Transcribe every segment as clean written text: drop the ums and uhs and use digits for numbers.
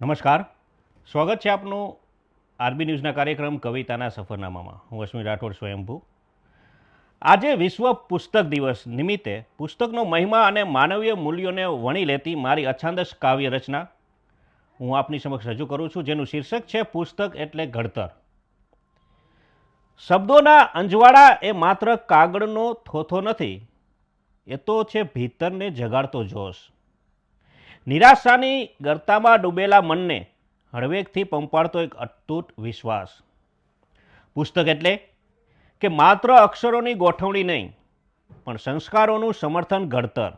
નમસ્કાર, સ્વાગત છે આપનું આરબી ન્યૂઝના કાર્યક્રમ કવિતાના સફરનામામાં. હું અશ્વિન રાઠોડ સ્વયંભૂ. આજે વિશ્વ પુસ્તક દિવસ નિમિત્તે પુસ્તકનો મહિમા અને માનવીય મૂલ્યોને વણી લેતી મારી અછાંદસ કાવ્ય રચના હું આપની સમક્ષ રજૂ કરું છું, જેનું શીર્ષક છે પુસ્તક એટલે ઘડતર. શબ્દોના અંજવાળા એ માત્ર કાગળનો થોથો નથી, એ તો છે ભીતરને જગાડતો જોશ. નિરાશાની ગર્તામાં ડૂબેલા મનને હળવેકથી પંપાડતો એક અતૂટ વિશ્વાસ. પુસ્તક એટલે કે માત્ર અક્ષરોની ગોઠવણી નહીં, પણ સંસ્કારોનું સમર્થન ઘડતર.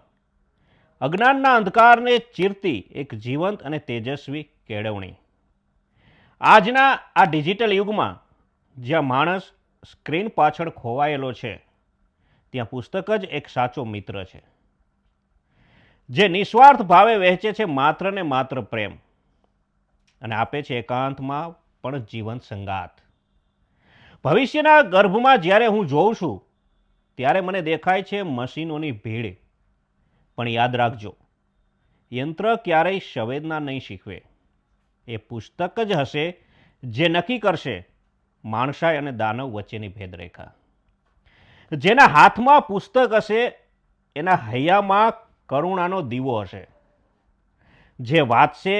અજ્ઞાનના અંધકારને ચીરતી એક જીવંત અને તેજસ્વી કેળવણી. આજના આ ડિજિટલ યુગમાં જ્યાં માણસ સ્ક્રીન પાછળ ખોવાયેલો છે, ત્યાં પુસ્તક જ એક સાચો મિત્ર છે, જે નિસ્વાર્થ ભાવે વહેંચે છે માત્ર ને માત્ર પ્રેમ અને આપે છે એકાંતમાં પણ જીવંત સંગાત. ભવિષ્યના ગર્ભમાં જ્યારે હું જોઉં છું, ત્યારે મને દેખાય છે મશીનોની ભીડ. પણ યાદ રાખજો, યંત્ર ક્યારેય સંવેદના નહીં શીખવે. એ પુસ્તક જ હશે જે નક્કી કરશે માણસાઈ અને દાનવ વચ્ચેની ભેદરેખા. જેના હાથમાં પુસ્તક હશે, એના હૈયામાં કરુણાનો દીવો હશે. જે વાંચશે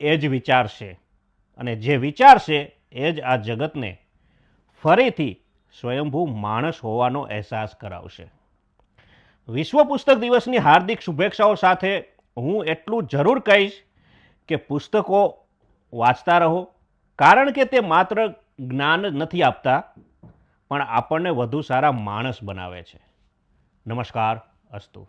એ જ વિચારશે, અને જે વિચારશે એ જ આ જગતને ફરીથી સ્વયંભૂ માણસ હોવાનો અહેસાસ કરાવશે. વિશ્વ પુસ્તક દિવસની હાર્દિક શુભેચ્છાઓ સાથે હું એટલું જરૂર કહીશ કે પુસ્તકો વાંચતા રહો, કારણ કે તે માત્ર જ્ઞાન નથી આપતા, પણ આપણને વધુ સારા માણસ બનાવે છે. નમસ્કાર, અસ્તુ.